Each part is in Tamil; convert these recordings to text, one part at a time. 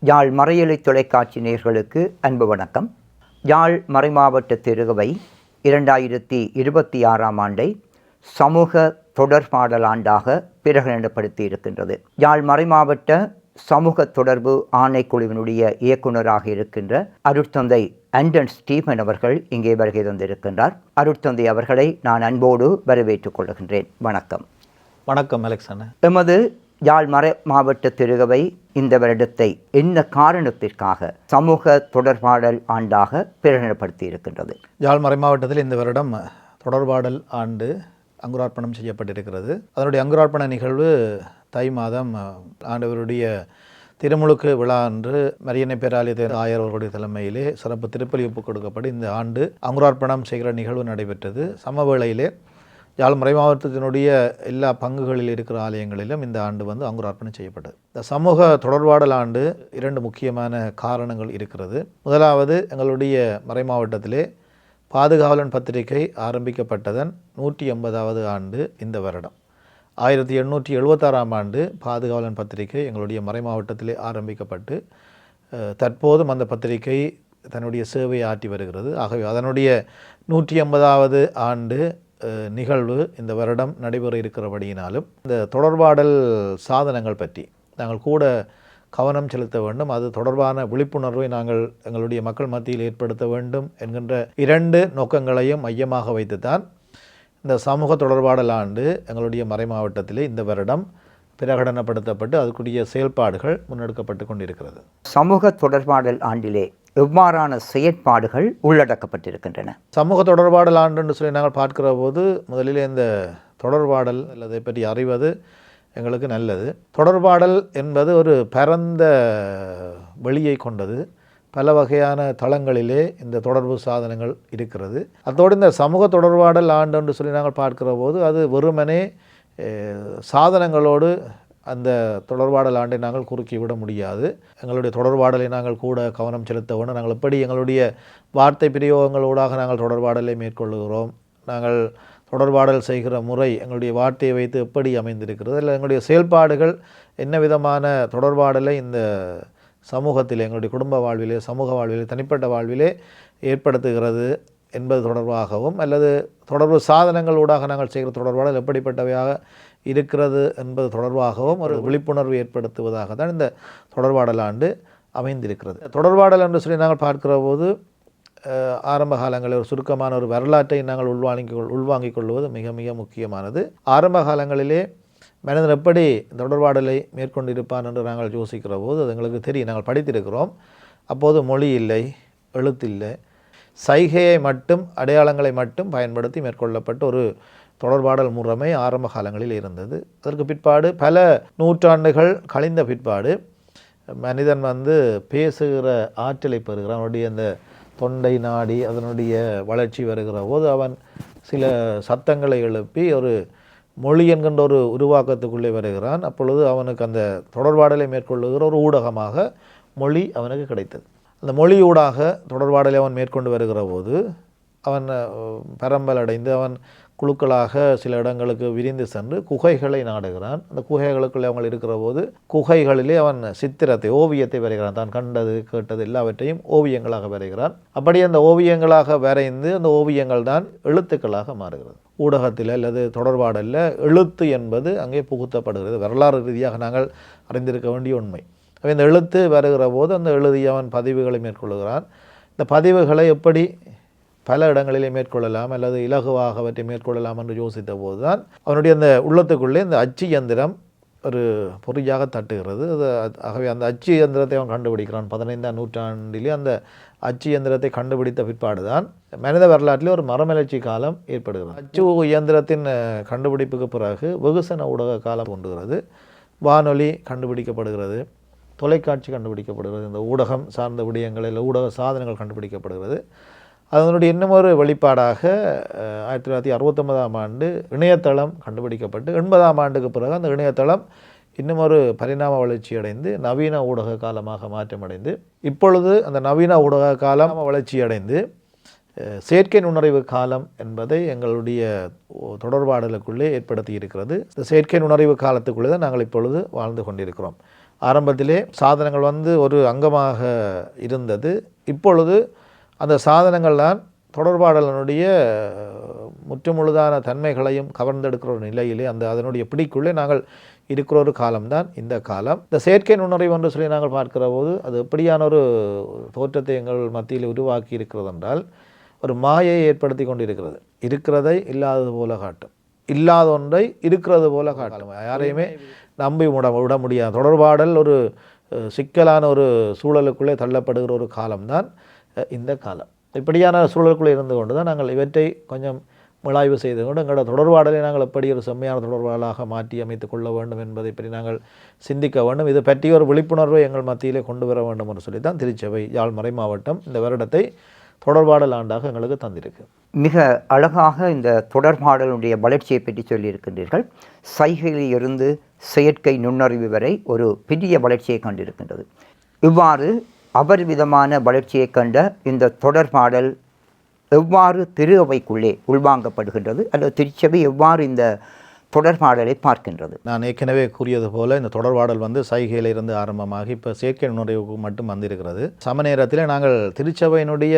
யாழ் மறையொலி தொலைக்காட்சி நேயர்களுக்கு அன்பு வணக்கம். யாழ் மறைமாவட்ட திருகவை 2026ஆம் ஆண்டை சமூக தொடர்பாடல் ஆண்டாக பிரகடனப்படுத்தி இருக்கின்றது. யாழ் மறைமாவட்ட சமூக தொடர்பு ஆணைக்குழுவினுடைய இயக்குநராக இருக்கின்ற அருட்தந்தை ஆண்டன் ஸ்டீபன் அவர்கள் இங்கே வருகை தந்திருக்கின்றார். அருட்தந்தை அவர்களை நான் அன்போடு வரவேற்றுக் கொள்கின்றேன். வணக்கம். வணக்கம் அலெக்சாண்டர். எமது யாழ் மறை மாவட்ட திருகவை இந்த வருடத்தை என்ன காரணத்திற்காக சமூக தொடர்பாடல் ஆண்டாக பிரகடனப்படுத்தி இருக்கின்றது? யாழ் மறை மாவட்டத்தில் இந்த வருடம் தொடர்பாடல் ஆண்டு அங்குரார்ப்பணம் செய்யப்பட்டிருக்கிறது. அதனுடைய அங்குரார்ப்பண நிகழ்வு தை மாதம் ஆண்டவருடைய திருமுழுக்கு விழா அன்று மரியன்னை பேராலய ஆயர் அவர்களுடைய தலைமையிலே சிறப்பு திருப்பலி ஒப்புக் கொடுக்கப்பட்டு இந்த ஆண்டு அங்குரார்ப்பணம் செய்கிற நிகழ்வு நடைபெற்றது. சமவேளையிலே யாழ் மறை மாவட்டத்தினுடைய எல்லா பங்குகளில் இருக்கிற ஆலயங்களிலும் இந்த ஆண்டு அங்குரார்ப்பணம் செய்யப்பட்டது. இந்த சமூக தொடர்பாடல் ஆண்டு 2 முக்கியமான காரணங்கள் இருக்கிறது. முதலாவது, எங்களுடைய மறை மாவட்டத்திலே பாதுகாவலன் பத்திரிகை ஆரம்பிக்கப்பட்டதன் 180வது ஆண்டு இந்த வருடம். 1876ஆம் ஆண்டு பாதுகாவலன் பத்திரிகை எங்களுடைய மறை மாவட்டத்திலே ஆரம்பிக்கப்பட்டு தற்போதும் அந்த பத்திரிகை தன்னுடைய சேவையை ஆற்றி வருகிறது. ஆகவே அதனுடைய 180வது ஆண்டு நிகழ்வு இந்த வருடம் நடைபெற இருக்கிறபடியினாலும் இந்த தொடர்பாடல் சாதனங்கள் பற்றி நாங்கள் கூட கவனம் செலுத்த வேண்டும். அது தொடர்பான விழிப்புணர்வை நாங்கள் எங்களுடைய மக்கள் மத்தியில் ஏற்படுத்த வேண்டும் என்கின்ற 2 நோக்கங்களையும் மையமாக வைத்துத்தான் இந்த சமூக தொடர்பாடல் ஆண்டு எங்களுடைய மறை மாவட்டத்திலே இந்த வருடம் பிரகடனப்படுத்தப்பட்டு அதுக்குரிய செயல்பாடுகள் முன்னெடுக்கப்பட்டு கொண்டிருக்கிறது. சமூக தொடர்பாடல் ஆண்டிலே எவ்வாறான செயற்பாடுகள் உள்ளடக்கப்பட்டிருக்கின்றன? சமூக தொடர்பாடல் ஆண்டு என்று சொல்லி நாங்கள் பார்க்கிற போது முதலிலே இந்த தொடர்பாடல் அல்லதை பற்றி அறிவது எங்களுக்கு நல்லது. தொடர்பாடல் என்பது ஒரு பரந்த வெளியை கொண்டது. பல வகையான தளங்களிலே இந்த தொடர்பு சாதனங்கள் இருக்கிறது. அதோடு இந்த சமூக தொடர்பாடல் ஆண்டு என்று சொல்லி நாங்கள் பார்க்கிற போது அது வெறுமனே சாதனங்களோடு அந்த தொடர்பாடல் ஆண்டை நாங்கள் குறுக்கிவிட முடியாது. எங்களுடைய தொடர்பாடலை நாங்கள் கூட கவனம் செலுத்த வேண்டும். நாங்கள் எப்படி எங்களுடைய வார்த்தை பிரயோகங்களூடாக நாங்கள் தொடர்பாடலை மேற்கொள்ளுகிறோம், நாங்கள் தொடர்பாடல் செய்கிற முறை எங்களுடைய வார்த்தையை வைத்து எப்படி அமைந்திருக்கிறது, இல்லை எங்களுடைய செயல்பாடுகள் என்ன விதமான தொடர்பாடலை இந்த சமூகத்திலே எங்களுடைய குடும்ப வாழ்விலே, சமூக வாழ்விலே, தனிப்பட்ட வாழ்விலே ஏற்படுத்துகிறது என்பது தொடர்பாகவும், அல்லது தொடர்பு சாதனங்களூடாக நாங்கள் செய்கிற தொடர்பாடல் எப்படிப்பட்டவையாக இருக்கிறது என்பது தொடர்பாகவும் ஒரு விழிப்புணர்வு ஏற்படுத்துவதாக தான் இந்த தொடர்பாடல் ஆண்டு அமைந்திருக்கிறது. தொடர்பாடல் என்று சொல்லி நாங்கள் பார்க்கிற போது ஆரம்ப காலங்களில் ஒரு சுருக்கமான ஒரு வரலாற்றை நாங்கள் உள்வாங்கிக் கொள்வது மிக மிக முக்கியமானது. ஆரம்ப காலங்களிலே மனிதன் எப்படி தொடர்பாடலை மேற்கொண்டிருப்பான் என்று நாங்கள் யோசிக்கிற போது அது எங்களுக்கு தெரியும். நாங்கள் படித்திருக்கிறோம். அப்போது மொழி இல்லை, எழுத்தில்லை, சைகையை மட்டும், அடையாளங்களை மட்டும் பயன்படுத்தி மேற்கொள்ளப்பட்ட ஒரு தொடர்பாடல் முறைமை ஆரம்ப காலங்களில் இருந்தது. அதற்கு பிற்பாடு பல நூற்றாண்டுகள் கழிந்த பிற்பாடு மனிதன் பேசுகிற ஆற்றலை பெறுகிறான். அவனுடைய அந்த தொண்டை நாடி அதனுடைய வளர்ச்சி வருகிற போது அவன் சில சத்தங்களை எழுப்பி ஒரு மொழி என்கின்ற ஒரு உருவாக்கத்துக்குள்ளே வருகிறான். அப்பொழுது அவனுக்கு அந்த தொடர்பாடலை மேற்கொள்ளுகிற ஒரு ஊடகமாக மொழி அவனுக்கு கிடைத்தது. அந்த மொழியூடாக தொடர்பாடலை அவன் மேற்கொண்டு வருகிற போது அவன் பரம்பல் அடைந்து அவன் குழுக்களாக சில இடங்களுக்கு விரிந்து சென்று குகைகளை நாடுகிறான். அந்த குகைகளுக்குள்ளே அவங்கள் இருக்கிற போது குகைகளிலே அவன் சித்திரத்தை, ஓவியத்தை வரைகிறான். தான் கண்டது கேட்டது எல்லாவற்றையும் ஓவியங்களாக வரைகிறான். அப்படி அந்த ஓவியங்களாக வரைந்து அந்த ஓவியங்கள் தான் எழுத்துக்களாக மாறுகிறது. ஊடகத்தில் அல்லது தொடர்பாடலில் எழுத்து என்பது அங்கே புகுத்தப்படுகிறது. வரலாறு ரீதியாக நாங்கள் அறிந்திருக்க வேண்டிய உண்மை. இந்த எழுத்து வருகிற போது அந்த எழுதிய அவன் பதிவுகளை மேற்கொள்கிறான். இந்த பதிவுகளை எப்படி பல இடங்களிலே மேற்கொள்ளலாம் அல்லது இலகுவாக அவற்றை மேற்கொள்ளலாம் என்று யோசித்த போது தான் அவனுடைய அந்த உள்ளத்துக்குள்ளே இந்த அச்சு இயந்திரம் ஒரு பொறியாக தட்டுகிறது. ஆகவே அந்த அச்சு இயந்திரத்தை அவன் கண்டுபிடிக்கிறான். 15ஆம் நூற்றாண்டிலே அந்த அச்சு இயந்திரத்தை கண்டுபிடித்த பிற்பாடு தான் மனித வரலாற்றிலே ஒரு மறுமலர்ச்சி காலம் ஏற்படுகிறது. அச்சு இயந்திரத்தின் கண்டுபிடிப்புக்கு பிறகு வெகுசன ஊடக காலம் தோன்றுகிறது. வானொலி கண்டுபிடிக்கப்படுகிறது, தொலைக்காட்சி கண்டுபிடிக்கப்படுகிறது, இந்த ஊடகம் சார்ந்த விடயங்களில் ஊடக சாதனங்கள் கண்டுபிடிக்கப்படுகிறது. அதனுடைய இன்னும் ஒரு வெளிப்பாடாக 1969ஆம் ஆண்டு இணையதளம் கண்டுபிடிக்கப்பட்டு 80ஆம் ஆண்டுக்கு பிறகு அந்த இணையதளம் இன்னும் ஒரு பரிணாம வளர்ச்சி அடைந்து நவீன ஊடக காலமாக மாற்றமடைந்து இப்பொழுது அந்த நவீன ஊடக காலம் வளர்ச்சி அடைந்து செயற்கை நுண்ணறிவு காலம் என்பதை எங்களுடைய தொடர்பாடலுக்குள்ளே ஏற்படுத்தி இருக்கிறது. இந்த செயற்கை நுண்ணறிவு காலத்துக்குள்ளே தான் நாங்கள் இப்பொழுது வாழ்ந்து கொண்டிருக்கிறோம். ஆரம்பத்திலே சாதனங்கள் வந்து ஒரு அங்கமாக இருந்தது. இப்பொழுது அந்த சாதனங்கள் தான் தொடர்பாடலினுடைய முற்றுமுழுதான தன்மைகளையும் கவர்ந்தெடுக்கிற ஒரு நிலையிலே அதனுடைய பிடிக்குள்ளே நாங்கள் இருக்கிற ஒரு காலம்தான் இந்த காலம். இந்த செயற்கை நுண்ணறிவு என்று சொல்லி நாங்கள் பார்க்கிற போது அது எப்படியான ஒரு தோற்றத்தை எங்கள் மத்தியில் உருவாக்கி இருக்கிறது என்றால், ஒரு மாயை ஏற்படுத்தி கொண்டிருக்கிறது. இருக்கிறதை இல்லாதது போல காட்டும், இல்லாத ஒன்றை இருக்கிறது போல காட்டும். யாரையுமே நம்பி விட முடியாது. தொடர்பாடல் ஒரு சிக்கலான ஒரு சூழலுக்குள்ளே தள்ளப்படுகிற ஒரு காலம்தான் இந்த காலம். இப்படியான சூழலுக்குள்ளே இருந்து கொண்டு தான் நாங்கள் இவற்றை கொஞ்சம் மீளாய்வு செய்து கொண்டு எங்களோட தொடர்பாடலை நாங்கள் எப்படி ஒரு செம்மையான தொடர்பாடலாக மாற்றி அமைத்துக் கொள்ள வேண்டும் என்பதை பற்றி நாங்கள் சிந்திக்க வேண்டும். இது பற்றிய ஒரு விழிப்புணர்வை எங்கள் மத்தியிலே கொண்டு வர வேண்டும் என்று சொல்லி தான் திருச்சபை யாழ் மறை மாவட்டம் இந்த வருடத்தை தொடர்பாடல் ஆண்டாக எங்களுக்கு தந்திருக்கு. மிக அழகாக இந்த தொடர்பாடலுடைய வளர்ச்சியை பற்றி சொல்லியிருக்கின்றீர்கள். சைகையில் இருந்து செயற்கை நுண்ணறிவு வரை ஒரு பெரிய வளர்ச்சியை கண்டிருக்கின்றது. இவ்வாறு அபரிவிதமான வளர்ச்சியை கண்ட இந்த தொடர்பாடல் எவ்வாறு திரு அவைக்குள்ளே உள்வாங்கப்படுகின்றது, அல்லது திருச்சபை எவ்வாறு இந்த தொடர்பாடலை பார்க்கின்றது? நான் ஏற்கனவே கூறியது போல இந்த தொடர்பாடல் வந்து சைகையிலிருந்து ஆரம்பமாகி இப்போ செயற்கை நுண்ணறிவுக்கு மட்டும் வந்திருக்கிறது. சம நேரத்தில் நாங்கள் திருச்சபையினுடைய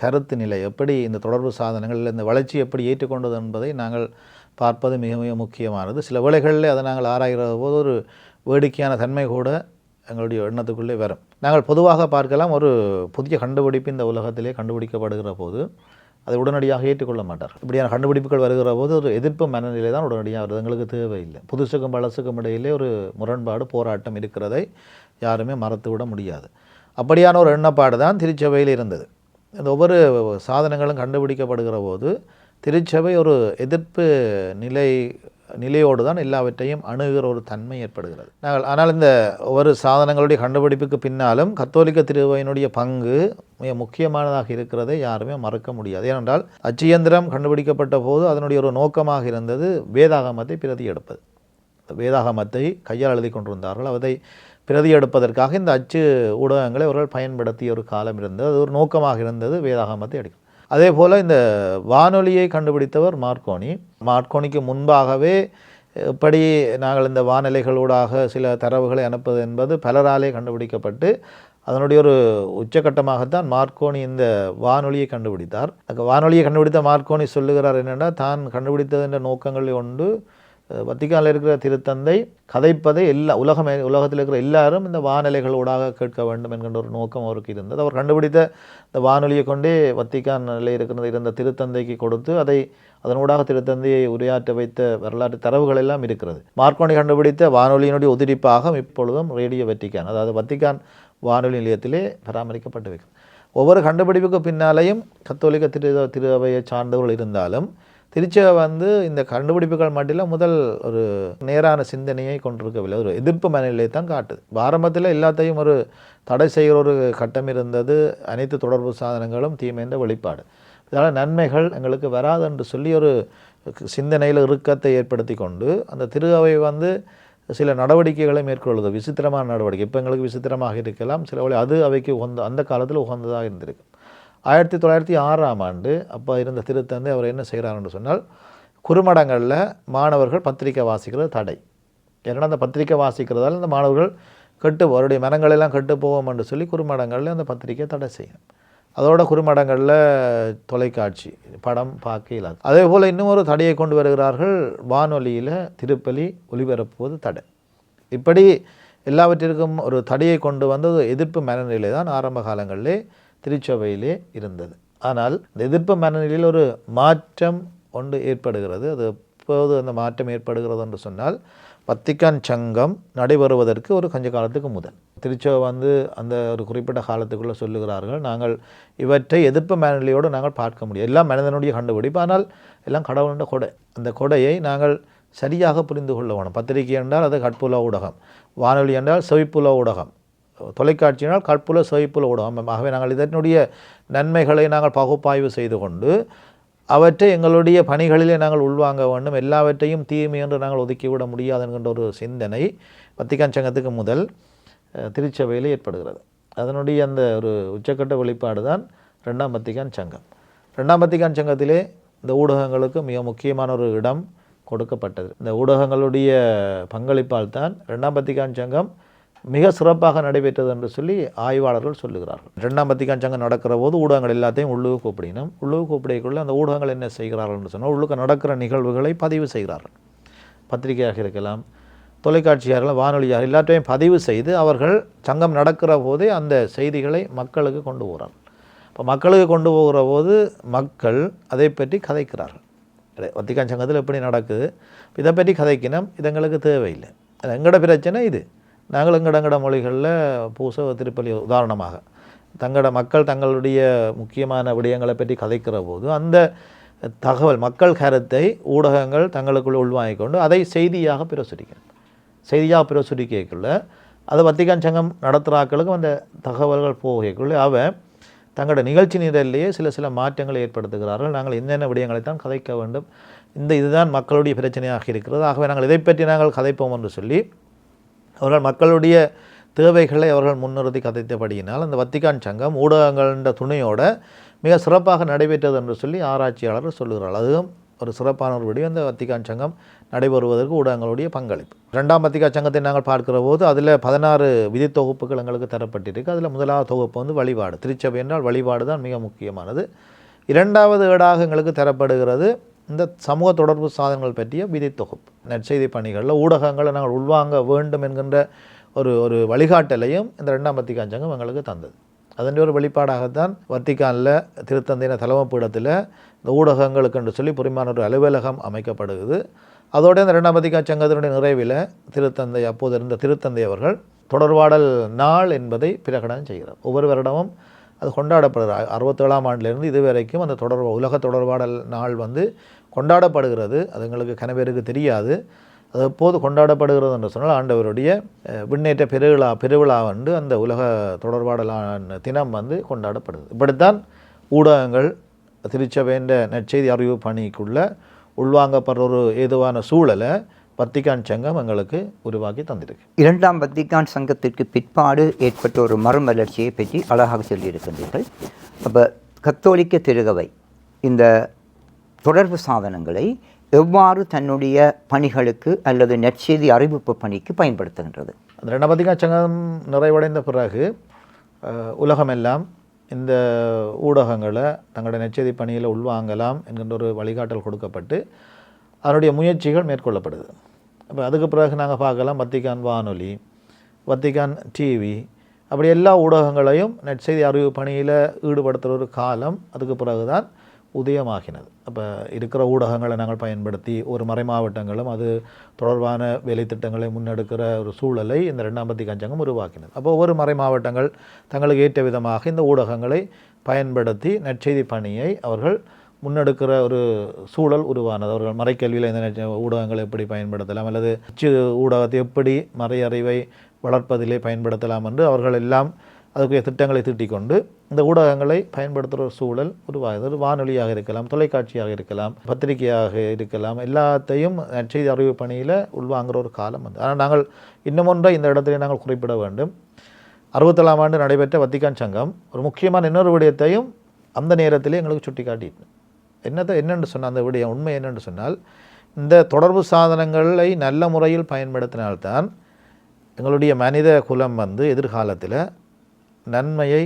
கருத்து நிலை எப்படி இந்த தொடர்பு சாதனங்கள் இந்த வளர்ச்சி எப்படி ஏற்றுக்கொண்டது என்பதை நாங்கள் பார்ப்பது மிக மிக முக்கியமானது. சில வேளைகளில் அதை நாங்கள் ஆராய்கிற போது ஒரு வேடிக்கையான தன்மை கூட எங்களுடைய எண்ணத்துக்குள்ளே வரும். நாங்கள் பொதுவாக பார்க்கலாம், ஒரு புதிய கண்டுபிடிப்பு இந்த உலகத்திலே கண்டுபிடிக்கப்படுகிற போது அதை உடனடியாக ஏற்றுக்கொள்ள மாட்டார். இப்படியான கண்டுபிடிப்புகள் வருகிற போது ஒரு எதிர்ப்பு மனநிலை தான் உடனடியாக வருது. எங்களுக்கு தேவையில்லை. புதுசுக்கும் பழசுக்கும் இடையிலே ஒரு முரண்பாடு போராட்டம் இருக்கிறதை யாருமே மறத்துவிட முடியாது. அப்படியான ஒரு எண்ணப்பாடு தான் திருச்சபையில் இருந்தது. இந்த ஒவ்வொரு சாதனங்களும் கண்டுபிடிக்கப்படுகிற போது திருச்சபை ஒரு எதிர்ப்பு நிலையோடு தான் எல்லாவற்றையும் அணுகிற ஒரு தன்மை ஏற்படுகிறது. ஆனால் இந்த ஒவ்வொரு சாதனங்களுடைய கண்டுபிடிப்புக்கு பின்னாலும் கத்தோலிக்க திருவையினுடைய பங்கு மிக முக்கியமானதாக இருக்கிறதை யாருமே மறக்க முடியாது. ஏனென்றால் அச்சு இயந்திரம் கண்டுபிடிக்கப்பட்ட போது அதனுடைய ஒரு நோக்கமாக இருந்தது வேதாகமத்தை பிரதி எடுப்பது. வேதாகமத்தை கையால் எழுதி கொண்டிருந்தார்கள். அதை பிரதி எடுப்பதற்காக இந்த அச்சு ஊடகங்களை அவர்கள் பயன்படுத்திய ஒரு காலம் இருந்தது. அது ஒரு நோக்கமாக இருந்தது, வேதாகமத்தை எடுக்கும். அதே போல் இந்த வானொலியை கண்டுபிடித்தவர் மார்க்கோனிக்கு முன்பாகவே எப்படி நாங்கள் இந்த வானொலிகளூடாக சில தரவுகளை அனுப்புவது என்பது பலராலே கண்டுபிடிக்கப்பட்டு அதனுடைய ஒரு உச்சகட்டமாகத்தான் மார்க்கோனி இந்த வானொலியை கண்டுபிடித்தார். வானொலியை கண்டுபிடித்த மார்க்கோனி சொல்லுகிறார் என்னென்னா, தான் கண்டுபிடித்ததின் நோக்கங்களில் ஒன்று வத்திக்கானில் இருக்கிற திருத்தந்தை கதைப்பதை உலகத்தில் இருக்கிற எல்லாரும் இந்த வானொலிகளூடாக கேட்க வேண்டும் என்கின்ற ஒரு நோக்கம் அவருக்கு இருந்தது. அவர் கண்டுபிடித்த இந்த வானொலியை கொண்டே வத்திக்கானில் இருந்த திருத்தந்தைக்கு கொடுத்து அதனூடாக திருத்தந்தையை உரையாற்ற வைத்த வரலாற்று தரவுகள் எல்லாம் இருக்கிறது. மார்க்கோனி கண்டுபிடித்த வானொலியினுடைய உதிரிப்பாக இப்பொழுதும் ரேடியோ வத்திக்கான், அதாவது வத்திக்கான் வானொலி நிலையத்திலே பராமரிக்கப்பட்டு வைக்கிறது. ஒவ்வொரு கண்டுபிடிப்புக்கு பின்னாலேயும் கத்தோலிக்க திரு அவையை சார்ந்தவர்கள் இருந்தாலும் திருச்சபை இந்த கண்டுபிடிப்புகள் மட்டும் முதல் ஒரு நேரான சிந்தனையை கொண்டிருக்கவில்லை. ஒரு எதிர்ப்பு மனநிலையை தான் காட்டுது. ஆரம்பத்தில் எல்லாத்தையும் ஒரு தடை செய்கிற ஒரு கட்டம் இருந்தது. அனைத்து தொடர்பு சாதனங்களும் தீமைந்த வெளிப்பாடு, இதனால் நன்மைகள் எங்களுக்கு வராது என்று சொல்லி ஒரு சிந்தனையில் இறுக்கத்தை ஏற்படுத்தி கொண்டு அந்த திரு அவை சில நடவடிக்கைகளை மேற்கொள்ளுது. விசித்திரமான நடவடிக்கை. இப்போ எங்களுக்கு விசித்திரமாக இருக்கலாம், சில வழி அது அவைக்கு அந்த காலத்தில் உகந்ததாக இருந்திருக்கு. 1906ஆம் ஆண்டு அப்போ இருந்த திருத்தந்தை அவர் என்ன செய்கிறார்னு சொன்னால், குறுமடங்களில் மாணவர்கள் பத்திரிக்கை வாசிக்கிறது தடை. ஏன்னா அந்த பத்திரிக்கை வாசிக்கிறதால இந்த மாணவர்கள் அவருடைய மனங்களெல்லாம் கெட்டு போவோம் என்று சொல்லி குறுமடங்களில் அந்த பத்திரிக்கை தடை செய்யும். அதோட குறுமடங்களில் தொலைக்காட்சி படம் பார்க்க இல்லாது. அதே போல் இன்னும் ஒரு தடையை கொண்டு வருகிறார்கள். வானொலியில் திருப்பலி ஒலிபரப்புவது தடை. இப்படி எல்லாவற்றிற்கும் ஒரு தடையை கொண்டு வந்தது எதிர்ப்பு மனநிலை தான் ஆரம்ப காலங்களிலே திருச்சபையிலே இருந்தது. ஆனால் இந்த எதிர்ப்பு மனநிலையில் ஒரு மாற்றம் ஒன்று ஏற்படுகிறது. அது எப்போது அந்த மாற்றம் ஏற்படுகிறது என்று சொன்னால், வத்திக்கான் சங்கம் நடைபெறுவதற்கு ஒரு கொஞ்ச காலத்துக்கு முதல் திருச்சபை அந்த ஒரு குறிப்பிட்ட காலத்துக்குள்ளே சொல்லுகிறார்கள், நாங்கள் இவற்றை எதிர்ப்பு மனநிலையோடு நாங்கள் பார்க்க முடியும். எல்லாம் மனிதனுடைய கண்டுபிடிப்பு, ஆனால் எல்லாம் கடவுளுடைய கொடை. அந்த கொடையை நாங்கள் சரியாக புரிந்து கொள்ள வேணும். பத்திரிகை என்றால் அது கற்புல ஊடகம், வானொலி என்றால் செவிப்புல ஊடகம், தொலைக்காட்சியினால் கற்புல செவிப்புல ஊடகம். ஆகவே நாங்கள் இதனுடைய நன்மைகளை நாங்கள் பகுப்பாய்வு செய்து கொண்டு அவற்றை எங்களுடைய பணிகளிலே நாங்கள் உள்வாங்க வேண்டும். எல்லாவற்றையும் தீமை என்று நாங்கள் ஒதுக்கிவிட முடியாது என்கின்ற ஒரு சிந்தனை வத்திக்கான் சங்கத்துக்கு முதல் திருச்சபையில் ஏற்படுகிறது. அதனுடைய அந்த ஒரு உச்சக்கட்ட வெளிப்பாடு தான் 2ஆம் வத்திக்கான் சங்கம். 2ஆம் வத்திக்கான் சங்கத்திலே இந்த ஊடகங்களுக்கு மிக முக்கியமான ஒரு இடம் கொடுக்கப்பட்டது. இந்த ஊடகங்களுடைய பங்களிப்பால் தான் 2ஆம் வத்திக்கான் சங்கம் மிக சிறப்பாக நடைபெற்றது என்று சொல்லி ஆய்வாளர்கள் சொல்லுகிறார்கள். 2ஆம் வத்திக்கான் சங்கம் நடக்கிற போது ஊடகங்கள் எல்லாத்தையும் உள்ளுக்கு கூப்பிடணும். உள்ளுக்கு கூப்பிடக்குள்ள அந்த ஊடகங்கள் என்ன செய்கிறார்கள் என்று சொன்னால் உள்ளுக்கு நடக்கிற நிகழ்வுகளை பதிவு செய்கிறார்கள். பத்திரிகையாக இருக்கலாம், தொலைக்காட்சியாக இருக்கலாம், வானொலியாக எல்லாத்தையும் பதிவு செய்து அவர்கள் சங்கம் நடக்கிற போதே அந்த செய்திகளை மக்களுக்கு கொண்டு போகிறார்கள். இப்போ மக்களுக்கு கொண்டு போகிற போது மக்கள் அதை பற்றி கதைக்கிறார்கள். வத்திக்கான் சங்கத்தில் எப்படி நடக்குது, இதை பற்றி கதைக்கணும், இது எங்களுக்கு தேவையில்லை, எங்களோட பிரச்சனை இது, நாங்கள் எங்கட மொழிகளில் பூச திருப்பலி உதாரணமாக மக்கள் தங்களுடைய முக்கியமான விடயங்களை பற்றி கதைக்கிற போது அந்த தகவல் மக்கள் கருத்தை ஊடகங்கள் தங்களுக்குள் உள்வாங்கிக் கொண்டு அதை செய்தியாக பிரசுரிக்கக்குள்ள அது வத்திக்கான் சங்கம் நடத்துகிறாக்களுக்கும் அந்த தகவல்கள் போகக்குள்ள அவன் தங்களோட நிகழ்ச்சி நிரலிலேயே சில மாற்றங்களை ஏற்படுத்துகிறார்கள். நாங்கள் என்னென்ன விடயங்களைத்தான் கதைக்க வேண்டும், இதுதான் மக்களுடைய பிரச்சனையாக இருக்கிறது, ஆகவே நாங்கள் இதை பற்றி நாங்கள் கதைப்போம் என்று சொல்லி அவர்கள் மக்களுடைய தேவைகளை அவர்கள் முன்னிறுத்தி கதைத்தபடியினால் அந்த வத்திக்கான் சங்கம் ஊடகங்கள துணையோட மிக சிறப்பாக நடைபெற்றது என்று சொல்லி ஆராய்ச்சியாளர்கள் சொல்லுகிறார்கள். அதுவும் ஒரு சிறப்பான ஒரு விடயம். அந்த வத்திக்கான் சங்கம் நடைபெறுவதற்கு ஊடகங்களுடைய பங்களிப்பு. 2ஆம் வத்திக்கான் சங்கத்தை நாங்கள் பார்க்கிற போது அதில் 16 விதி தொகுப்புகள் எங்களுக்கு தரப்பட்டிருக்கு. அதில் முதலாவது தொகுப்பு வழிபாடு. திருச்சபை என்றால் வழிபாடு தான் மிக முக்கியமானது. 2வது ஏடாக எங்களுக்கு தரப்படுகிறது இந்த சமூக தொடர்பு சாதனங்கள் பற்றிய விதி தொகுப்பு. நற்செய்தி பணிகளில் ஊடகங்களை நாங்கள் உள்வாங்க வேண்டும் என்கின்ற ஒரு வழிகாட்டலையும் இந்த 2ஆம் வத்திக்கான் சங்கம் எங்களுக்கு தந்தது. அதன் ஒரு வெளிப்பாடாகத்தான் வத்திக்கானில் திருத்தந்தையின தலைமை பீடத்தில் இந்த ஊடகங்களுக்கு என்று சொல்லி புரிமான ஒரு அலுவலகம் அமைக்கப்படுகிறது. அதோடு இந்த 2ஆம் வத்திக்கான் சங்கத்தினுடைய நிறைவில் திருத்தந்தை அப்போது இருந்த திருத்தந்தை அவர்கள் தொடர்பாடல் நாள் என்பதை பிரகடனம் செய்கிறார். ஒவ்வொரு வருடமும் அது கொண்டாடப்படுகிறது. 67ஆம் ஆண்டிலிருந்து இதுவரைக்கும் அந்த உலக தொடர்பாடல் நாள் கொண்டாடப்படுகிறது. அது எங்களுக்கு கனவேருக்கு தெரியாது. அது எப்போது கொண்டாடப்படுகிறது என்று சொன்னால் ஆண்டவருடைய விண்ணேற்ற பெருவிழா அந்த உலக தொடர்பாடலான தினம் கொண்டாடப்படுது. இப்படித்தான் ஊடகங்கள் திருச்சபைன்ற நற்செய்தி அறிவு பணிக்குள்ள உள்வாங்கப்படுற ஒரு ஏதுவான சூழலை வத்திக்கான் சங்கம் எங்களுக்கு உருவாக்கி தந்திருக்கு. 2ஆம் வத்திக்கான் சங்கத்திற்கு பிற்பாடு ஏற்பட்ட ஒரு மறுமலர்ச்சியை பற்றி அழகாக சொல்லியிருக்கின்றீர்கள். அப்போ கத்தோலிக்க திருகவை இந்த தொடர்பு சாதனங்களை எவ்வாறு தன்னுடைய பணிகளுக்கு அல்லது நற்செய்தி அறிவிப்பு பணிக்கு பயன்படுத்துகின்றது? அந்த 2ஆம் வத்திக்கான் சங்கம் நிறைவடைந்த பிறகு உலகமெல்லாம் இந்த ஊடகங்களை தங்களுடைய நற்செய்தி பணியில் உள்வாங்கலாம் என்கின்ற ஒரு வழிகாட்டல் கொடுக்கப்பட்டு அதனுடைய முயற்சிகள் மேற்கொள்ளப்படுது. அப்போ அதுக்கு பிறகு நாங்கள் பார்க்கலாம் வத்திக்கான் வானொலி, வத்திக்கான் டிவி, அப்படி எல்லா ஊடகங்களையும் நற்செய்தி அறிவு பணியில் ஈடுபடுத்துகிற ஒரு காலம் அதுக்கு பிறகு தான் உதயமாகினது. அப்போ இருக்கிற ஊடகங்களை நாங்கள் பயன்படுத்தி ஒரு மறைமாவட்டங்களும் அது தொடர்பான வேலைத்திட்டங்களை முன்னெடுக்கிற ஒரு சூழலை இந்த 2ஆம் வத்திக்கான் சங்கம் உருவாக்கினது. அப்போ ஒவ்வொரு மறைமாவட்டங்கள் தங்களுக்கு ஏற்ற விதமாக இந்த ஊடகங்களை பயன்படுத்தி நற்செய்தி பணியை அவர்கள் முன்னெடுக்கிற ஒரு சூழல் உருவானது. அவர்கள் மறைக்கல்வியில் இந்த ஊடகங்களை எப்படி பயன்படுத்தலாம் அல்லது ஊடகத்தை எப்படி மறையறிவை வளர்ப்பதிலே பயன்படுத்தலாம் என்று அவர்கள் எல்லாம் அதுக்குரிய திட்டங்களை தீட்டிக்கொண்டு இந்த ஊடகங்களை பயன்படுத்துகிற ஒரு சூழல் உருவாகுது. ஒரு வானொலியாக இருக்கலாம், தொலைக்காட்சியாக இருக்கலாம், பத்திரிகையாக இருக்கலாம், எல்லாத்தையும் நற்செய்தி அறிவு பணியில் உள்வாங்குகிற ஒரு காலம் ஆனால் நாங்கள் இன்னமொன்றை இந்த இடத்துல நாங்கள் குறிப்பிட வேண்டும். 67ஆம் ஆண்டு நடைபெற்ற வத்திக்கான் சங்கம் ஒரு முக்கியமான இன்னொரு விடயத்தையும் அந்த நேரத்திலே எங்களுக்கு சுட்டி காட்டிட்டு என்னென்று சொன்னால் அந்த விடயம் உண்மை என்னென்று சொன்னால் இந்த தொடர்பு சாதனங்களை நல்ல முறையில் பயன்படுத்தினால்தான் எங்களுடைய மனித குலம் எதிர்காலத்தில் நன்மையை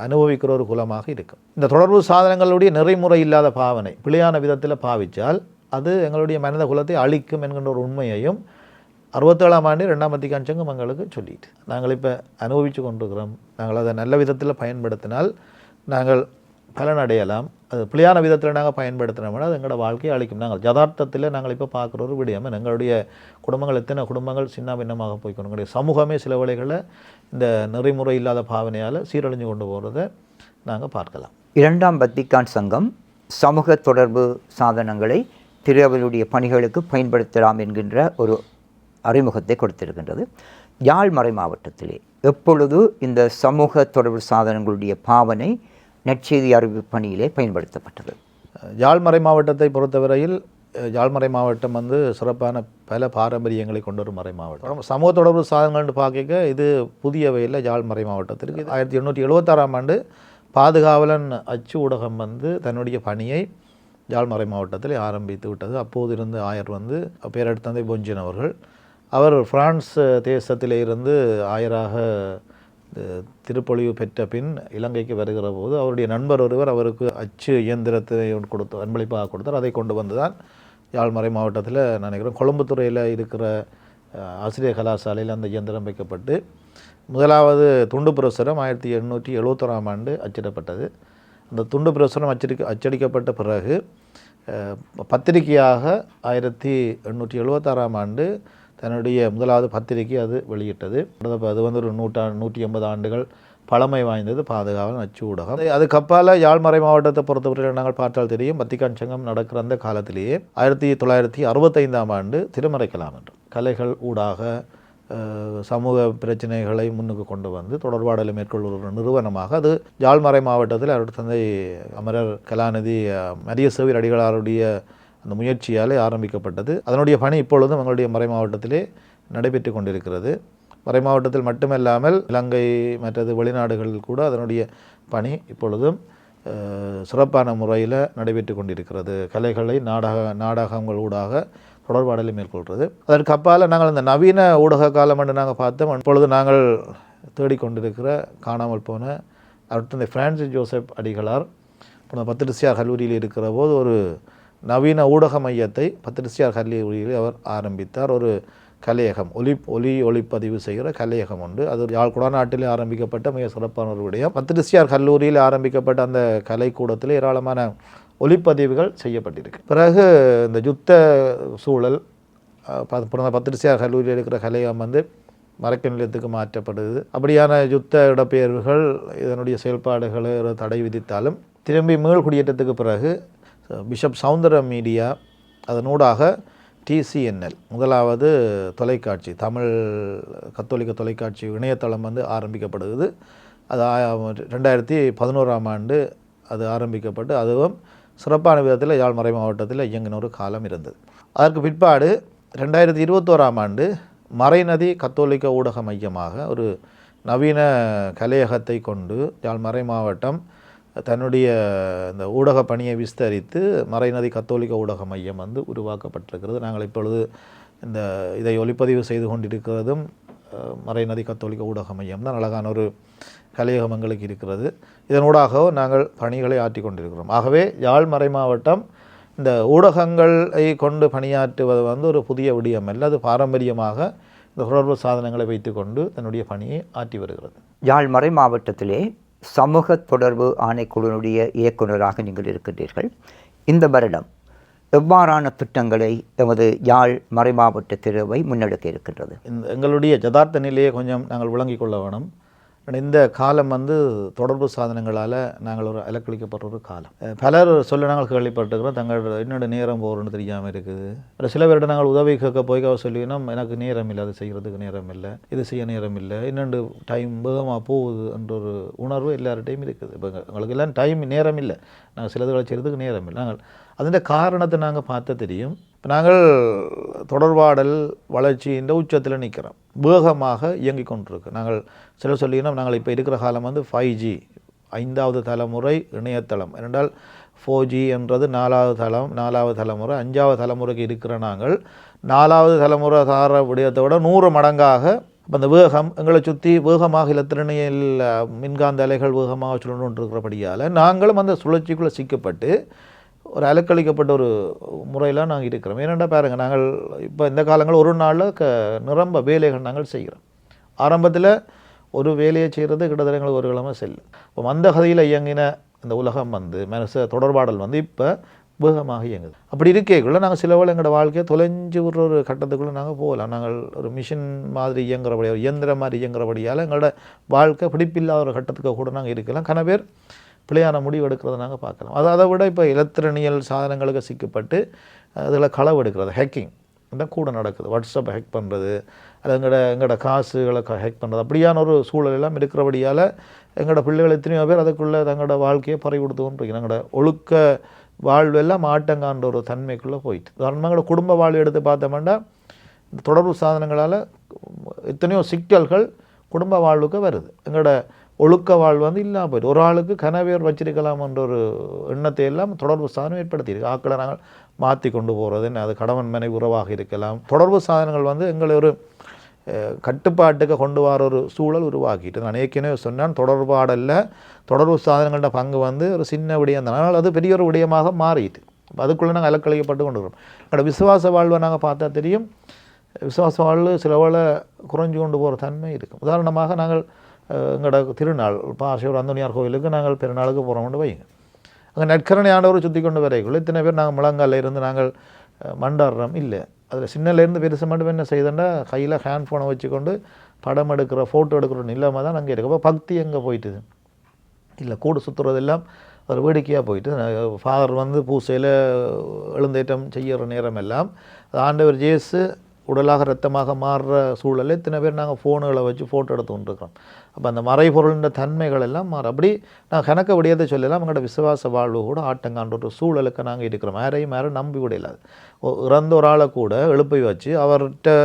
அனுபவிக்கிற ஒரு குலமாக இருக்கும். இந்த தொடர்பு சாதனங்களுடைய நெறிமுறை இல்லாத பாவனை பிழையான விதத்தில் பாவித்தால் அது எங்களுடைய மனித குலத்தை அழிக்கும் என்கின்ற ஒரு உண்மையையும் 67ஆம் ஆண்டு 2ஆம் வத்திக்கான் சங்கம் எங்களுக்கு சொல்லிட்டு நாங்கள் இப்போ அனுபவித்து கொண்டிருக்கிறோம். நாங்கள் அதை நல்ல விதத்தில் பயன்படுத்தினால் நாங்கள் பலனடையலாம். அது பிழையான விதத்தில் நாங்கள் பயன்படுத்தினோம்னா அது எங்களோட வாழ்க்கையை அழிக்கும். நாங்கள் யதார்த்தத்தில் நாங்கள் இப்போ பார்க்குற ஒரு விடயம் எங்களுடைய குடும்பங்கள் எத்தனை குடும்பங்கள் சின்ன பின்னமாக போய்க்கணும். எங்களுடைய சமூகமே சில வேளைகளில் இந்த நெறிமுறை இல்லாத பாவனையால் சீரழிஞ்சு கொண்டு போகிறத நாங்கள் பார்க்கலாம். 2ஆம் வத்திக்கான் சங்கம் சமூக தொடர்பு சாதனங்களை திருவருடைய பணிகளுக்கு பயன்படுத்தலாம் என்கின்ற ஒரு அறிமுகத்தை கொடுத்திருக்கின்றது. யாழ் மறை மாவட்டத்திலே எப்பொழுது இந்த சமூக தொடர்பு சாதனங்களுடைய பாவனை நற்செய்தி அறிவு பணியிலே பயன்படுத்தப்பட்டது? யாழ்மறை மாவட்டத்தை பொறுத்தவரையில் யாழ்மறை மாவட்டம் சிறப்பான பல பாரம்பரியங்களை கொண்ட ஒரு மறை மாவட்டம். சமூக தொடர்பு சாதனங்கள்னு பார்க்க இது புதியவையில் யாழ்மறை மாவட்டத்திற்கு 1876ஆம் ஆண்டு பாதுகாவலன் அச்சு ஊடகம் தன்னுடைய பணியை யாழ்மறை மாவட்டத்தில் ஆரம்பித்து விட்டது. அப்போது இருந்த ஆயர் பேரெடுத்தந்தை பொஞ்சின் அவர்கள் அவர் பிரான்ஸ் தேசத்திலே இருந்து ஆயராக திருப்பொழிவு பெற்ற பின் இலங்கைக்கு வருகிற போது அவருடைய நண்பர் ஒருவர் அவருக்கு அச்சு இயந்திரத்தை கொடுத்து அன்பளிப்பாக கொடுத்தார். அதை கொண்டு வந்து தான் யாழ் மறை மாவட்டத்தில் நினைக்கிறேன் கொழும்புத்துறையில் இருக்கிற ஆசிரியர் கலாசாலையில் அந்த இயந்திரம் வைக்கப்பட்டு முதலாவது துண்டு பிரசுரம் 1871ஆம் ஆண்டு அச்சிடப்பட்டது. அந்த துண்டு பிரசுரம் அச்சடிக்கப்பட்ட பிறகு பத்திரிகையாக 1876ஆம் ஆண்டு தன்னுடைய முதலாவது பத்திரிகை அது வெளியிட்டது. அது வந்து ஒரு 180 ஆண்டுகள் பழமை வாய்ந்தது பாதுகாவல் அச்சு ஊடகம். அதுக்கப்பால் யாழ்மறை மாவட்டத்தை பொறுத்தவரையில் நாங்கள் பார்த்தால் தெரியும், வத்திக்கான் சங்கம் நடக்கிற அந்த காலத்திலேயே 1965ஆம் ஆண்டு திருமறைக்கலாம் என்று கலைகள் ஊடாக சமூக பிரச்சனைகளை முன்னுக்கு கொண்டு வந்து தொடர்பாடலை மேற்கொள்ளும் ஒரு நிறுவனமாக அது யாழ்மறை மாவட்டத்தில் அவருடைய தந்தை அமரர் கலாநிதி மரிய சேவியர் அடிகளாருடைய அந்த முயற்சியாலே ஆரம்பிக்கப்பட்டது. அதனுடைய பணி இப்பொழுதும் எங்களுடைய மறை மாவட்டத்திலே நடைபெற்று கொண்டிருக்கிறது. மறை மாவட்டத்தில் மட்டுமல்லாமல் இலங்கை மற்றது வெளிநாடுகளில் கூட அதனுடைய பணி இப்பொழுதும் சிறப்பான முறையில் நடைபெற்று கொண்டிருக்கிறது. கலைகளை நாடகங்கள் ஊடாக தொடர்பாடலை மேற்கொள்கிறது. அதற்கு அப்பால் நாங்கள் இந்த நவீன ஊடக காலம் என்று நாங்கள் பார்த்தோம். இப்பொழுது நாங்கள் தேடிக்கொண்டிருக்கிற காணாமல் போன அவர்கிட்ட பிரான்சிஸ் ஜோசப் அடிகளார் பத்திரிசியார் கல்லூரியில் இருக்கிற போது ஒரு நவீன ஊடக மையத்தை பத்திரிசியார் கல்லூரியில் அவர் ஆரம்பித்தார். ஒரு கலையகம் ஒளிப்பதிவு செய்கிற கலையகம் உண்டு. அது யாழ் குடாநாட்டிலே ஆரம்பிக்கப்பட்ட மிக சிறப்பான ஒரு விடயம். பத்திரிசியார் கல்லூரியில் ஆரம்பிக்கப்பட்ட அந்த கலைக்கூடத்தில் ஏராளமான ஒளிப்பதிவுகள் செய்யப்பட்டிருக்கு. பிறகு இந்த யுத்த சூழல் பத்திரிசியார் கல்லூரியில் இருக்கிற கலையகம் வந்து மறைக்க நிலையத்துக்கு மாற்றப்படுது. அப்படியான யுத்த இடப்பெயர்வுகள் இதனுடைய செயல்பாடுகளை தடை விதித்தாலும் திரும்பி மீள் குடியேற்றத்துக்கு பிறகு பிஷப் சவுந்தர மீடியா அதனூடாக TCNL முதலாவது தொலைக்காட்சி தமிழ் கத்தோலிக்க தொலைக்காட்சி இணையதளம் வந்து ஆரம்பிக்கப்படுகிறது. அது 2011ஆம் ஆண்டு அது ஆரம்பிக்கப்பட்டு அதுவும் சிறப்பான விதத்தில் யாழ் மறை மாவட்டத்தில் இயங்கின ஒரு காலம் இருந்தது. அதற்கு பிற்பாடு 2021ஆம் ஆண்டு மறைநதி கத்தோலிக்க ஊடக மையமாக ஒரு நவீன கலையகத்தை கொண்டு யாழ் மறை மாவட்டம் தன்னுடைய இந்த ஊடக பணியை விஸ்தரித்து மறைநதி கத்தோலிக்க ஊடக மையம் வந்து உருவாக்கப்பட்டிருக்கிறது. நாங்கள் இப்பொழுது இதை ஒளிப்பதிவு செய்து கொண்டிருக்கிறதும் மறைநதி கத்தோலிக்க ஊடக மையம் தான். அழகான ஒரு கலையகம் எங்களுக்கு இருக்கிறது. இதனூடாக நாங்கள் பணிகளை ஆற்றி கொண்டிருக்கிறோம். ஆகவே யாழ் மறை மாவட்டம் இந்த ஊடகங்களை கொண்டு பணியாற்றுவது வந்து ஒரு புதிய விடயம் அல்ல. அது பாரம்பரியமாக இந்த தொடர்பு சாதனங்களை வைத்துக்கொண்டு தன்னுடைய பணியை ஆற்றி வருகிறது. யாழ் மறை மாவட்டத்திலே சமூக தொடர்பு ஆணைக்குழுவினுடைய இயக்குநராக நீங்கள் இருக்கின்றீர்கள். இந்த வருடம் எவ்வாறான திட்டங்களை எமது யாழ் மறை மாவட்ட திருவை முன்னெடுக்க இருக்கின்றது? எங்களுடைய யதார்த்த நிலையை கொஞ்சம் நாங்கள் விளங்கிக் கொள்ள வேணும். இந்த காலம் வந்து தொடர்பு சாதனங்களால் நாங்கள் ஒரு அலக்களிக்கப்படுற ஒரு காலம். பலர் சொல்ல நாங்கள் கேள்விப்பட்டுக்கிறோம், தங்கள் என்னோட நேரம் போகிறோன்னு தெரியாமல் இருக்குது. சில பேர்கிட்ட நாங்கள் உதவி கேட்க போய் சொல்லினோம், எனக்கு நேரம் இல்லை, அது செய்கிறதுக்கு நேரம் இல்லை, இது செய்ய நேரம் இல்லை, இன்னொன்று டைம் வேகமாக போகுது என்ற ஒரு உணர்வு எல்லார்டையும் இருக்குது. இப்போ எங்களுக்கு எல்லாம் டைம் நேரம் இல்லை, நாங்கள் சிலதுகளை செய்கிறதுக்கு நேரம் இல்லை. நாங்கள் அதன் காரணத்தை நாங்கள் பார்த்த தெரியும். இப்போ நாங்கள் தொடர்பாடல் வளர்ச்சியின் உச்சத்தில் நிற்கிறோம், வேகமாக இயங்கி கொண்டிருக்கு. நாங்கள் சில சொல்லிங்கன்னா நாங்கள் இப்போ இருக்கிற காலம் வந்து 5G 5வது தலைமுறை இணையதளம். ஏனென்றால் 4G என்றது 4வது தலைமுறை, 5வது தலைமுறைக்கு இருக்கிற நாங்கள் 4வது தலைமுறை சார விடயத்தை விட 100 மடங்காக அந்த வேகம் எங்களை சுற்றி வேகமாக இலத்திரனியல் மின்காந்த அலைகள் வேகமாக சுழன்று கொண்டிருக்கிறபடியால் நாங்களும் அந்த சுழற்சிக்குள்ளே சிக்கப்பட்டு ஒரு அலக்களிக்கப்பட்ட ஒரு முறையில் நாங்கள் இருக்கிறோம். ஏனெண்டா பாருங்கள், நாங்கள் இப்போ இந்த காலங்கள் ஒரு நாளில் நிரம்ப வேலைகள் நாங்கள் செய்கிறோம். ஆரம்பத்தில் ஒரு வேலையை செய்கிறது கிட்டத்தட்ட எங்களுக்கு ஒரு கிழமை செல்லும். இப்போ மந்த கதையில் இயங்கின இந்த உலகம் வந்து மனசு தொடர்பாடல் வந்து இப்போ வேகமாக இயங்குது. அப்படி இருக்கேக்குள்ளே நாங்கள் சில வேளை எங்களோட வாழ்க்கையை தொலைஞ்சு விடுற ஒரு கட்டத்துக்குள்ளே நாங்கள் போகலாம். நாங்கள் ஒரு மிஷின் மாதிரி இயங்குறபடியாக இயந்திரம் மாதிரி இயங்குறபடியால் எங்களோட வாழ்க்கை பிடிப்பில்லாத ஒரு கட்டத்துக்கு கூட நாங்கள் இருக்கலாம். கன பேர் பிள்ளையான முடிவு எடுக்கிறத நாங்கள் பார்க்கலாம். அதை விட இப்போ இலத்திரனியல் சாதனங்களுக்கு சிக்கப்பட்டு அதில் களவு எடுக்கிறது, ஹேக்கிங் தான் கூட நடக்குது. வாட்ஸ்அப்பை ஹேக் பண்ணுறது, அது எங்களோட காசுகளை ஹேக் பண்ணுறது, அப்படியான ஒரு சூழல் எல்லாம் இருக்கிறபடியால் எங்களோட பிள்ளைகள் எத்தனையோ பேர் அதுக்குள்ளே தங்களோட வாழ்க்கையை பறி கொடுத்து கொண்டிருக்கீங்க. எங்களோட ஒழுக்க வாழ்வு எல்லாம் மாட்டங்கான்ற ஒரு தன்மைக்குள்ளே போயிட்டு. உதாரணமாக எங்களோட குடும்ப வாழ்வு எடுத்து பார்த்தோம்னா இந்த தொடர்பு சாதனங்களால் எத்தனையோ சிக்கல்கள் குடும்ப வாழ்வுக்கு வருது. எங்களோட ஒழுக்க வாழ்வு வந்து இல்லாமல் போயிடுது. ஒரு ஆளுக்கு கனவேர் வச்சிருக்கலாம் என்ற ஒரு எண்ணத்தை எல்லாம் தொடர்பு சாதனம் ஏற்படுத்தியிருக்கு. ஆக்களை நாங்கள் மாற்றி கொண்டு போகிறது, அது கணவன் மனைவி உறவாக இருக்கலாம். தொடர்பு சாதனங்கள் வந்து எங்களை ஒரு கட்டுப்பாட்டுக்கு கொண்டு வர ஒரு சூழல் உருவாக்கிட்டு, நான் ஏற்கனவே சொன்னேன், தொடர்பு சாதனங்களோட பங்கு வந்து ஒரு சின்ன விடயம் தான், ஆனால் அது பெரிய ஒரு விடயமாக மாறிட்டு அதுக்குள்ளே நாங்கள் அலக்கழிக்கப்பட்டு கொண்டு இருக்கிறோம். எங்களோட விசுவாச வாழ்வை நாங்கள் பார்த்தா தெரியும், விசுவாச வாழ்வு சில வேளை குறைஞ்சு கொண்டு போகிற தன்மை இருக்கும். உதாரணமாக நாங்கள் எங்களோட திருநாள் பாசியூர் அந்தோனியார் கோவிலுக்கு நாங்கள் பெருநாளுக்கு போகிறோம்னு வைங்க, அங்கே நற்கரணை ஆண்டவர் சுற்றி கொண்டு வரைக்குள்ள இத்தனை பேர் நாங்கள் முழங்காலில் இருந்து நாங்கள் மண்டாடுறோம் இல்லை. அதில் சின்னலேருந்து பெருசு மட்டும் என்ன செய்தோன்னா கையில் ஹேண்ட் ஃபோனை வச்சுக்கொண்டு படம் எடுக்கிற ஃபோட்டோ எடுக்கிற நிலைமை தான் அங்கே இருக்குது. அப்போ பக்தி எங்கே போயிட்டுது இல்லை, கூடு சுற்றுறதெல்லாம் ஒரு வேடிக்கையாக போயிட்டு. ஃபாதர் வந்து பூசையில் எழுந்தேற்றம் செய்கிற நேரம் எல்லாம் ஆண்டவர் இயேசு உடலாக ரத்தமாக மாறுற சூழலில் இத்தனை பேர் நாங்கள் ஃபோனுகளை வச்சு ஃபோட்டோ எடுத்து கொண்டிருக்கிறோம். அப்போ அந்த மறைபொருளின் தன்மைகள் எல்லாம் மாறும். அப்படி நாங்கள் கணக்க விடியதை சொல்லலாம், எங்களோட விசுவாச வாழ்வு கூட ஆட்டங்கான்ற ஒரு சூழலுக்கு நாங்கள் இருக்கிறோம். யாரும் நம்பி விடையில்லாது. இறந்த ஒரு ஆளை கூட எழுப்பி வச்சு அவர்கிட்ட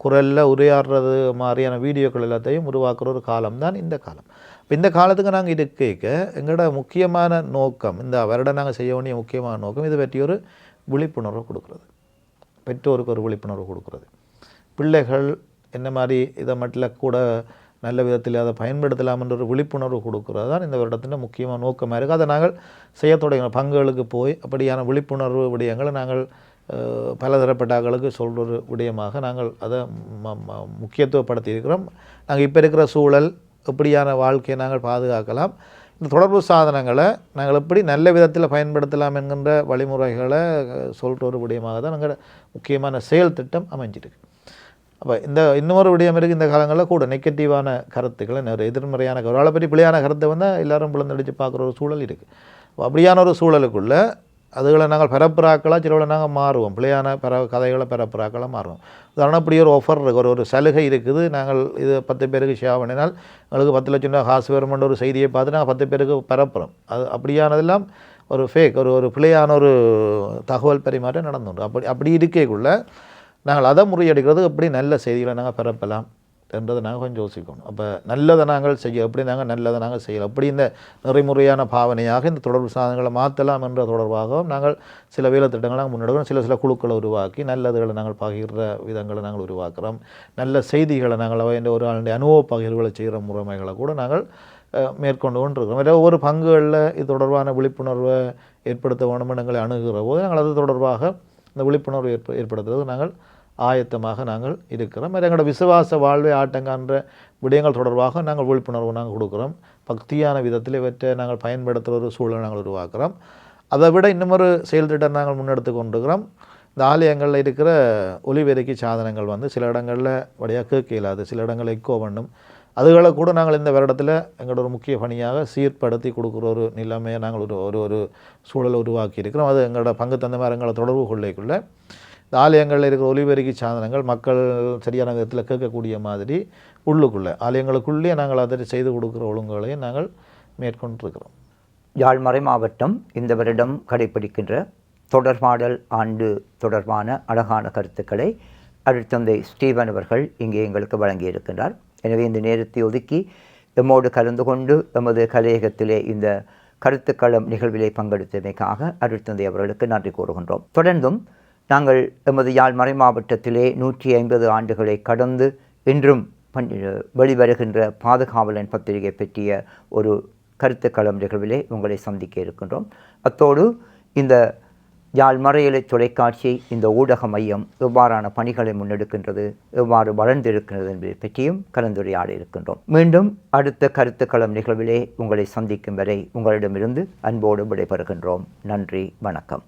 குரலில் உரையாடுறது மாதிரியான வீடியோக்கள் எல்லாத்தையும் உருவாக்குற ஒரு காலம் தான் இந்த காலம். இப்போ இந்த காலத்துக்கு நாங்கள் இது கேட்க எங்களோட முக்கியமான நோக்கம், இந்த வருடம் நாங்கள் செய்ய வேண்டிய முக்கியமான நோக்கம் இதை பற்றி ஒரு விழிப்புணர்வு கொடுக்குறது, பெற்றோருக்கு ஒரு விழிப்புணர்வு கொடுக்குறது, பிள்ளைகள் என்ன மாதிரி இதை மட்டும் கூட நல்ல விதத்தில் அதை பயன்படுத்தலாம் என்ற ஒரு விழிப்புணர்வு கொடுக்குறது தான் இந்த வருடத்தின் முக்கியமான நோக்கமாக இருக்குது. அதை நாங்கள் செய்ய தொடங்கினோம். பங்குகளுக்கு போய் அப்படியான விழிப்புணர்வு விடயங்களை நாங்கள் பலதரப்பட்டாக்களுக்கு சொல்கிற ஒரு விடயமாக நாங்கள் அதை முக்கியத்துவப்படுத்தி இருக்கிறோம். நாங்கள் இப்போ இருக்கிற சூழல் எப்படியான வாழ்க்கையை நாங்கள் பாதுகாக்கலாம், இந்த தொடர்பு சாதனங்களை நாங்கள் எப்படி நல்ல விதத்தில் பயன்படுத்தலாம் என்கின்ற வழிமுறைகளை சொல்கிற ஒரு விடயமாக தான் நாங்கள் முக்கியமான செயல் திட்டம் அமைஞ்சிருக்கு. அப்போ இன்னொரு விடயம் இருக்குது, இந்த காலங்களில் கூட நெகட்டிவான கருத்துக்களை எதிர்மறையான ஒரு ஆளை பற்றி பிள்ளையான கருத்தை வந்து எல்லோரும் பிளந்தடித்து பார்க்குற ஒரு சூழல் இருக்குது. அப்படியான ஒரு சூழலுக்குள்ளே அதுகளை நாங்கள் பரப்புறாக்களாக சிலவளை நாங்கள் மாறுவோம், பிள்ளையான கதைகளை பரப்புறாக்களாக மாறுவோம். உதாரணம் இப்படி ஒரு ஆஃபர் இருக்குது, ஒரு சலுகை இருக்குது, நாங்கள் இது 10 பேருக்கு ஷேர் பண்ணினால் எங்களுக்கு 10 லட்சம் ரூபா காசு வருமென்ற ஒரு செய்தியை பார்த்து நாங்கள் 10 பேருக்கு பரப்புகிறோம். அது அப்படியானதெல்லாம் ஒரு ஃபேக், ஒரு பிள்ளையான ஒரு தகவல் பரிமாற்றம் நடந்துடும். அப்படி இருக்கக்குள்ள நாங்கள் அதை முறியடிக்கிறது எப்படி நல்ல செய்திகளை நாங்கள் பரப்பலாம் என்றதை நாங்கள் கொஞ்சம் யோசிக்கணும். அப்போ நல்லதை நாங்கள் எப்படி நாங்கள் நல்லதை நாங்கள் செய்யலாம், அப்படி இந்த நிறைமுறையான பாவனையாக இந்த தொடர்பு சாதனங்களை மாற்றலாம் என்ற தொடர்பாகவும் நாங்கள் சில வேலை திட்டங்களை நாங்கள் முன்னெடுக்கிறோம். சில குழுக்களை உருவாக்கி நல்லதுகளை நாங்கள் பகிர்ற விதங்களை நாங்கள் உருவாக்குறோம். நல்ல செய்திகளை நாங்கள் என்ற ஒரு ஆளுடைய அனுபவ பகிர்வுகளை செய்கிற முறைமைகளை கூட நாங்கள் மேற்கொண்டு கொண்டிருக்கிறோம். வேறு ஒவ்வொரு பங்குகளில் இது தொடர்பான விழிப்புணர்வை ஏற்படுத்த வேணும்னு எங்களை அணுகிற போது நாங்கள் அது தொடர்பாக இந்த விழிப்புணர்வு ஏற்படுத்துறது நாங்கள் ஆயத்தமாக நாங்கள் இருக்கிறோம். எங்களோட விசுவாச வாழ்வை ஆட்டங்கான்ற விடயங்கள் தொடர்பாக நாங்கள் விழிப்புணர்வு நாங்கள் கொடுக்குறோம். பக்தியான விதத்தில் இவற்றை நாங்கள் பயன்படுத்துகிற ஒரு சூழலை நாங்கள் உருவாக்குறோம். அதை விட இன்னமொரு செயல் திட்டம் நாங்கள் முன்னெடுத்து கொண்டிருக்கிறோம். இந்த ஆலயங்களில் இருக்கிற ஒலிபெருக்கி சாதனங்கள் வந்து சில இடங்களில் வழியாக கேட்க இயலாது, சில இடங்களில் எக்கோ பண்ணும். அதுகளை கூட நாங்கள் இந்த வருடத்தில் எங்களோட ஒரு முக்கிய பணியாக சீர்படுத்தி கொடுக்குற ஒரு நிலைமையை நாங்கள் ஒரு சூழலை உருவாக்கி இருக்கிறோம். அது எங்களோட பங்கு தந்த மாதிரி எங்களை தொடர்பு கொள்ளைக்குள்ளே இந்த ஆலயங்களில் இருக்கிற ஒலிபெருக்கி சாதனங்கள் மக்கள் சரியான விதத்தில் கேட்கக்கூடிய மாதிரி உள்ளுக்குள்ளே ஆலயங்களுக்குள்ளேயே நாங்கள் அதை செய்து கொடுக்குற ஒழுங்குகளையும் நாங்கள் மேற்கொண்டிருக்கிறோம். யாழ்மறை மாவட்டம் இந்த வருடம் கடைபிடிக்கின்ற தொடர்பாடல் ஆண்டு தொடர்பான அழகான கருத்துக்களை அருட்தந்தை ஸ்டீவன் அவர்கள் இங்கே எங்களுக்கு வழங்கியிருக்கின்றார். எனவே இந்த நேரத்தை ஒதுக்கி எம்மோடு கலந்து கொண்டு எமது கலையகத்திலே இந்த கருத்துக்களம் நிகழ்விலே பங்கெடுத்தமைக்காக அருட்தந்தை அவர்களுக்கு நன்றி கூறுகின்றோம். தொடர்ந்தும் நாங்கள் எமது யாழ்மறை மாவட்டத்திலே 150 ஆண்டுகளை கடந்து இன்றும் வெளிவருகின்ற பாதுகாவலன் பத்திரிகை பற்றிய ஒரு கருத்துக்களம் நிகழ்விலே உங்களை சந்திக்க இருக்கின்றோம். அத்தோடு இந்த யாழ்மறையிலை தொலைக்காட்சி, இந்த ஊடக மையம் எவ்வாறான பணிகளை முன்னெடுக்கின்றது, எவ்வாறு வளர்ந்திருக்கிறது என்பதை பற்றியும் கலந்துரையாட இருக்கின்றோம். மீண்டும் அடுத்த கருத்துக்களம் நிகழ்விலே உங்களை சந்திக்கும் வரை உங்களிடமிருந்து அன்போடு விடைபெறுகின்றோம். நன்றி, வணக்கம்.